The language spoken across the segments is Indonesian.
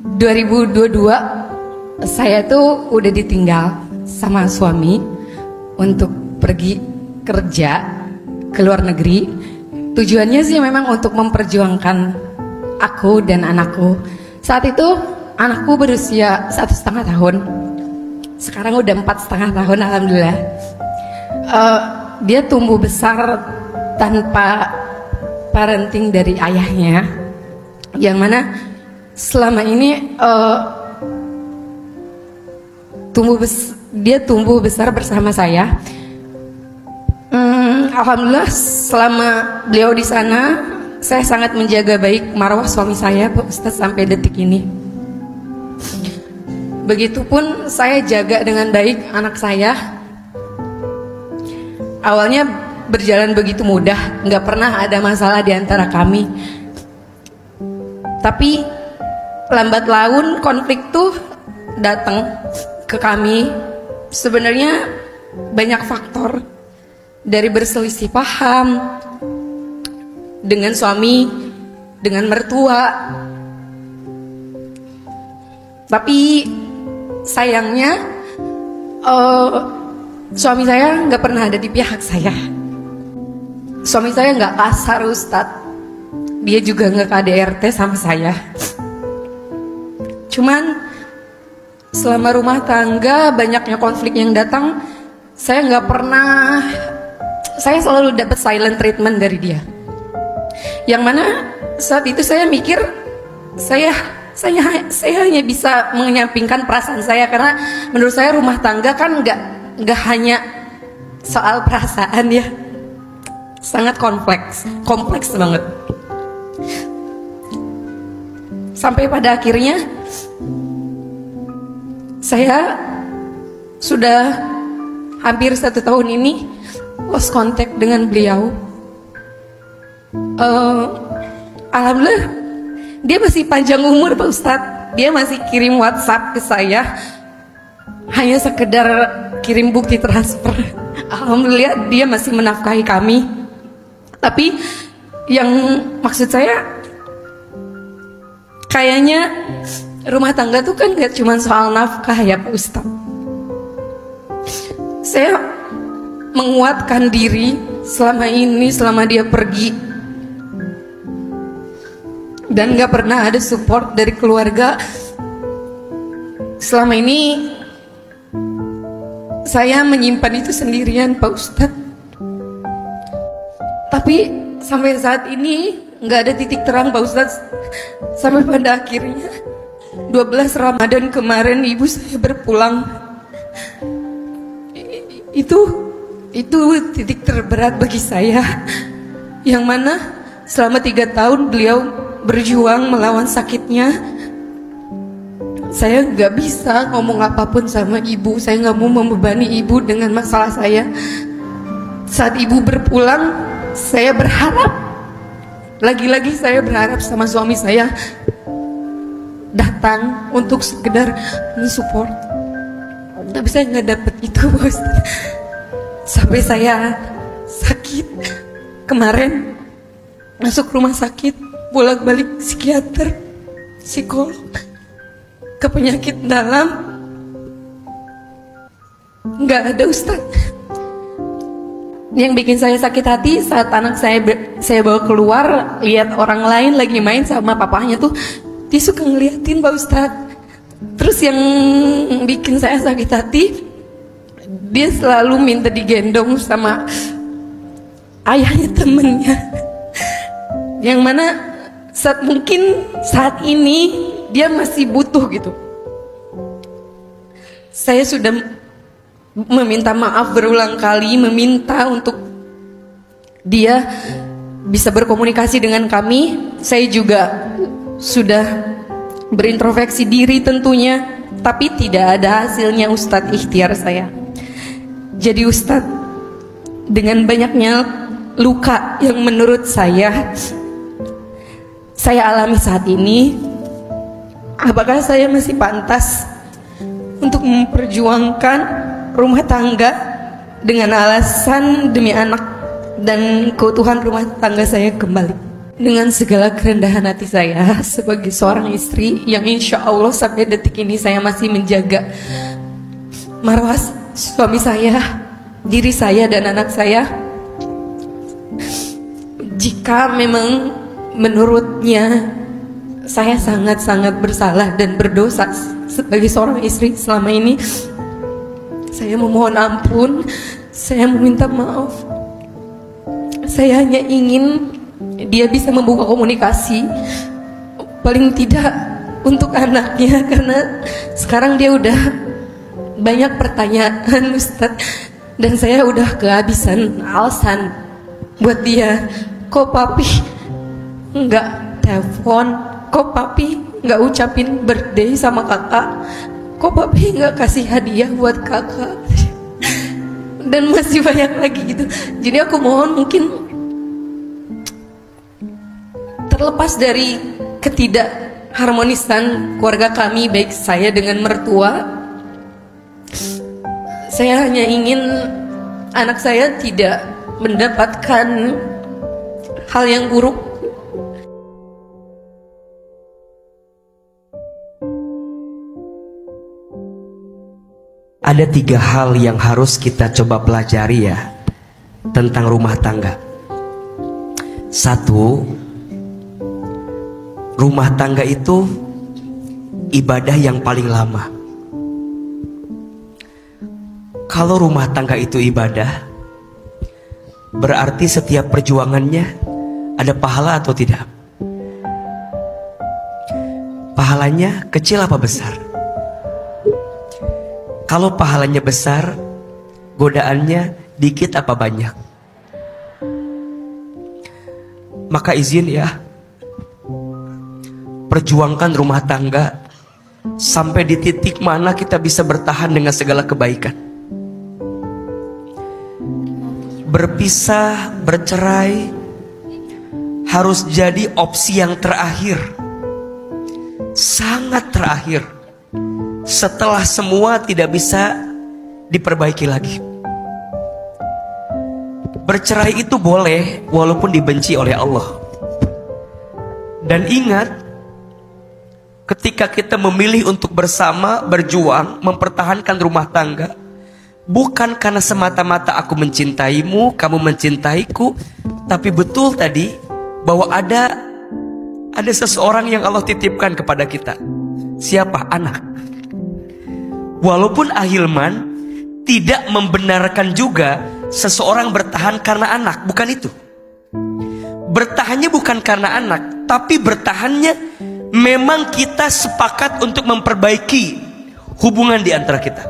2022 saya tuh udah ditinggal sama suami untuk pergi kerja ke luar negeri. Tujuannya sih memang untuk memperjuangkan aku dan anakku. Saat itu anakku berusia 1,5 tahun. Sekarang udah 4,5 tahun, alhamdulillah. Dia tumbuh besar tanpa parenting dari ayahnya, yang mana selama ini dia tumbuh besar bersama saya. Alhamdulillah selama beliau di sana, saya sangat menjaga baik marwah suami saya, Pak Ustadz, sampai detik ini. Begitupun saya jaga dengan baik anak saya. Awalnya berjalan begitu mudah, nggak pernah ada masalah di antara kami. Tapi lambat laun konflik tuh datang ke kami. Sebenarnya banyak faktor, dari berselisih paham dengan suami, dengan mertua. Tapi sayangnya suami saya nggak pernah ada di pihak saya. Suami saya nggak kasar, Ustadz. Dia juga nggak KDRT sama saya. Cuman selama rumah tangga banyaknya konflik yang datang, saya selalu dapat silent treatment dari dia. Yang mana saat itu saya mikir saya hanya bisa menyampingkan perasaan saya, karena menurut saya rumah tangga kan nggak hanya soal perasaan ya, sangat kompleks banget. Sampai pada akhirnya saya sudah hampir 1 tahun ini lost contact dengan beliau. Alhamdulillah dia masih panjang umur, Pak Ustadz. Dia masih kirim WhatsApp ke saya, hanya sekedar kirim bukti transfer. Alhamdulillah dia masih menafkahi kami. Tapi yang maksud saya, kayaknya rumah tangga tuh kan gak cuma soal nafkah ya, Pak Ustadz. Saya menguatkan diri selama ini, selama dia pergi, dan gak pernah ada support dari keluarga. Selama ini saya menyimpan itu sendirian, Pak Ustadz. Tapi sampai saat ini nggak ada titik terang, Pak Ustadz. Sampai pada akhirnya 12 Ramadan kemarin ibu saya berpulang. Itu titik terberat bagi saya, yang mana selama 3 tahun beliau berjuang melawan sakitnya. Saya nggak bisa ngomong apapun sama ibu. Saya nggak mau membebani ibu dengan masalah saya. Saat ibu berpulang, saya berharap, lagi-lagi saya berharap sama suami saya datang untuk sekedar mensupport. Tapi saya nggak dapet itu, Bos. Sampai saya sakit kemarin, masuk rumah sakit, bolak-balik psikiater, psikolog, ke penyakit dalam, nggak ada, Ustadz. Yang bikin saya sakit hati saat anak saya bawa keluar, lihat orang lain lagi main sama papahnya tuh, dia suka ngeliatin, Pak Ustadz. Terus yang bikin saya sakit hati, dia selalu minta digendong sama ayahnya temennya, yang mana mungkin saat ini dia masih butuh gitu. Saya sudah meminta maaf berulang kali, meminta untuk dia bisa berkomunikasi dengan kami. Saya juga sudah berintrospeksi diri tentunya, tapi tidak ada hasilnya, Ustadz, ikhtiar saya. Jadi Ustadz, dengan banyaknya luka yang menurut saya alami saat ini, apakah saya masih pantas untuk memperjuangkan rumah tangga dengan alasan demi anak dan keutuhan rumah tangga saya kembali? dengan segala kerendahan hati saya sebagai seorang istri yang insya Allah sampai detik ini saya masih menjaga marwah suami saya, diri saya dan anak saya. Jika memang menurutnya saya sangat-sangat bersalah dan berdosa sebagai seorang istri selama ini, saya memohon ampun, saya meminta maaf. Saya hanya ingin dia bisa membuka komunikasi, paling tidak untuk anaknya, karena sekarang dia udah banyak pertanyaan Ustadz, dan saya udah kehabisan alasan buat dia. Kok papi nggak telepon, kok papi nggak ucapin birthday sama kakak, kok papi nggak kasih hadiah buat kakak, dan masih banyak lagi gitu. Jadi aku mohon, mungkin terlepas dari ketidakharmonisan keluarga kami, baik saya dengan mertua, saya hanya ingin anak saya tidak mendapatkan hal yang buruk. Ada 3 hal yang harus kita coba pelajari ya tentang rumah tangga. 1, rumah tangga itu ibadah yang paling lama. Kalau rumah tangga itu ibadah, berarti setiap perjuangannya ada pahala atau tidak? Pahalanya kecil apa besar? Kalau pahalanya besar, godaannya dikit apa banyak? Maka izin ya, perjuangkan rumah tangga sampai di titik mana kita bisa bertahan dengan segala kebaikan. Berpisah, bercerai harus jadi opsi yang terakhir, sangat terakhir, setelah semua tidak bisa diperbaiki lagi. Bercerai itu boleh walaupun dibenci oleh Allah. Dan ingat, ketika kita memilih untuk bersama berjuang mempertahankan rumah tangga, bukan karena semata-mata aku mencintaimu, kamu mencintaiku, tapi betul tadi bahwa ada seseorang yang Allah titipkan kepada kita. Siapa? Anak. Walaupun ahilman tidak membenarkan juga seseorang bertahan karena anak, bukan itu. Bertahannya bukan karena anak, tapi bertahannya memang kita sepakat untuk memperbaiki hubungan di antara kita.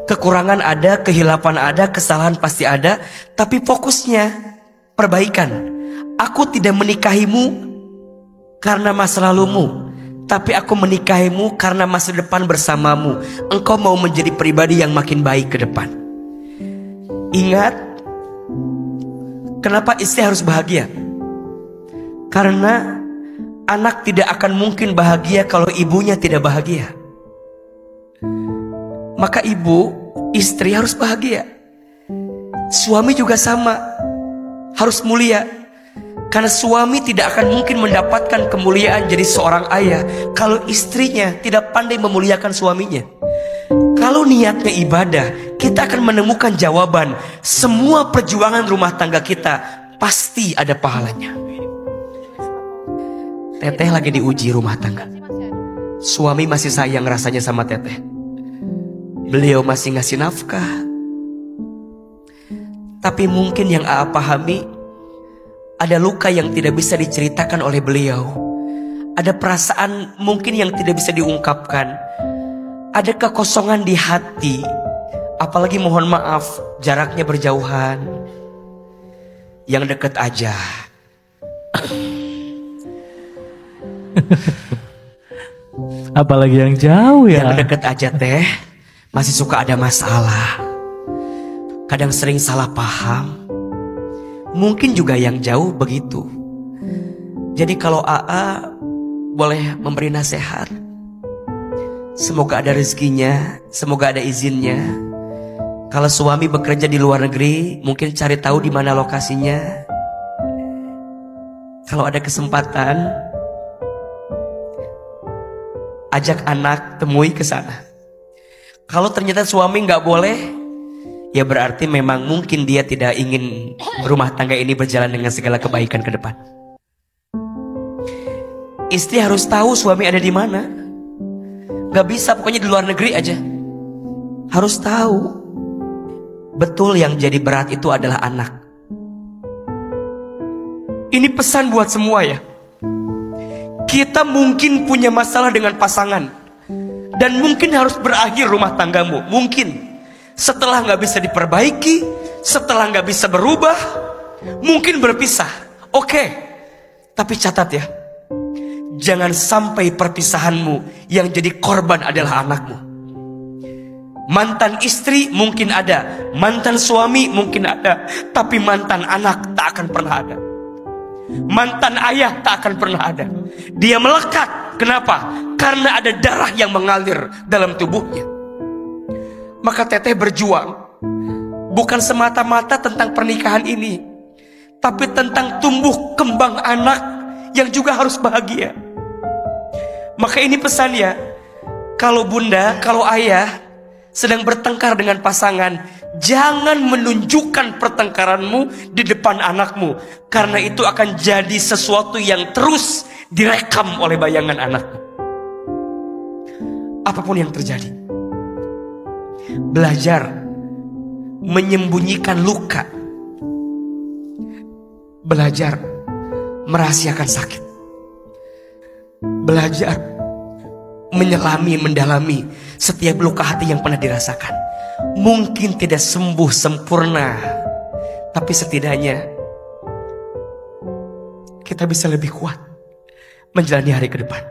Kekurangan ada, kehilapan ada, kesalahan pasti ada, tapi fokusnya perbaikan. Aku tidak menikahimu karena masa lalumu, tapi aku menikahimu karena masa depan bersamamu. Engkau mau menjadi pribadi yang makin baik ke depan. Ingat, kenapa istri harus bahagia? Karena anak tidak akan mungkin bahagia kalau ibunya tidak bahagia. Maka ibu, istri harus bahagia. Suami juga sama, harus mulia. Karena suami tidak akan mungkin mendapatkan kemuliaan jadi seorang ayah kalau istrinya tidak pandai memuliakan suaminya. Kalau niatnya ibadah, kita akan menemukan jawaban. Semua perjuangan rumah tangga kita pasti ada pahalanya. Teteh lagi diuji rumah tangga. Suami masih sayang rasanya sama teteh. Beliau masih ngasih nafkah. Tapi mungkin yang Aa pahami, ada luka yang tidak bisa diceritakan oleh beliau. Ada perasaan mungkin yang tidak bisa diungkapkan. Ada kekosongan di hati. Apalagi mohon maaf, jaraknya berjauhan. Yang dekat aja. Apalagi yang jauh ya. Yang dekat aja teh masih suka ada masalah. Kadang sering salah paham. Mungkin juga yang jauh begitu. Jadi kalau AA boleh memberi nasihat, semoga ada rezekinya, semoga ada izinnya. Kalau suami bekerja di luar negeri, mungkin cari tahu di mana lokasinya. kalau ada kesempatan, ajak anak temui ke sana. Kalau ternyata suami nggak boleh, ya berarti memang mungkin dia tidak ingin rumah tangga ini berjalan dengan segala kebaikan ke depan. Istri harus tahu suami ada di mana. Gak bisa pokoknya di luar negeri aja. Harus tahu. Betul, yang jadi berat itu adalah anak. Ini pesan buat semua ya. Kita mungkin punya masalah dengan pasangan, dan mungkin harus berakhir rumah tanggamu. Mungkin setelah gak bisa diperbaiki, setelah gak bisa berubah, mungkin berpisah. Oke, tapi catat ya, jangan sampai perpisahanmu yang jadi korban adalah anakmu. Mantan istri mungkin ada, mantan suami mungkin ada, tapi mantan anak tak akan pernah ada. Mantan ayah tak akan pernah ada. Dia melekat. Kenapa? Karena ada darah yang mengalir dalam tubuhnya. Maka teteh berjuang bukan semata-mata tentang pernikahan ini, tapi tentang tumbuh kembang anak yang juga harus bahagia. Maka ini pesannya, kalau bunda, kalau ayah sedang bertengkar dengan pasangan, jangan menunjukkan pertengkaranmu di depan anakmu, karena itu akan jadi sesuatu yang terus direkam oleh bayangan anakmu. Apapun yang terjadi, belajar menyembunyikan luka, belajar merahasiakan sakit, belajar menyelami, mendalami setiap luka hati yang pernah dirasakan. Mungkin tidak sembuh sempurna, tapi setidaknya kita bisa lebih kuat menjalani hari ke depan.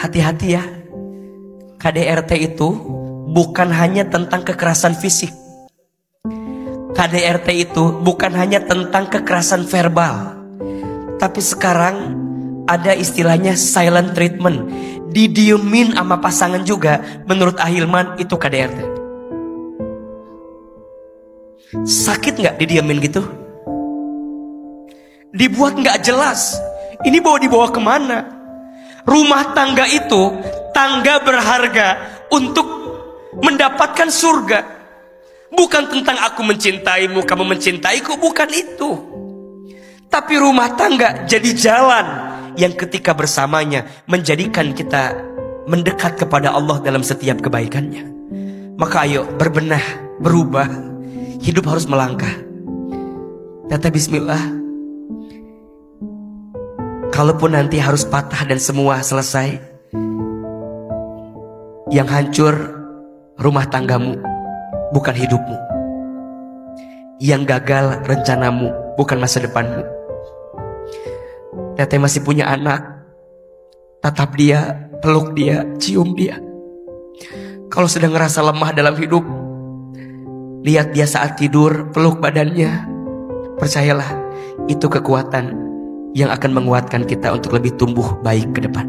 Hati-hati ya, KDRT itu bukan hanya tentang kekerasan fisik. KDRT itu bukan hanya tentang kekerasan verbal, tapi sekarang ada istilahnya silent treatment. Didiemin sama pasangan juga. Menurut Ahilman itu KDRT. Sakit gak didiemin gitu? Dibuat gak jelas. Ini dibawa kemana? Rumah tangga itu tangga berharga untuk mendapatkan surga. Bukan tentang aku mencintaimu, kamu mencintaiku. Bukan itu. Tapi rumah tangga jadi jalan yang ketika bersamanya menjadikan kita mendekat kepada Allah dalam setiap kebaikannya. Maka ayo berbenah, berubah. Hidup harus melangkah. Teteh bismillah. Kalaupun nanti harus patah dan semua selesai, yang hancur rumah tanggamu, bukan hidupmu. Yang gagal rencanamu, bukan masa depanmu. Teteh masih punya anak, tatap dia, peluk dia, cium dia. Kalau sedang ngerasa lemah dalam hidup, lihat dia saat tidur, peluk badannya. Percayalah, itu kekuatan yang akan menguatkan kita untuk lebih tumbuh baik ke depan.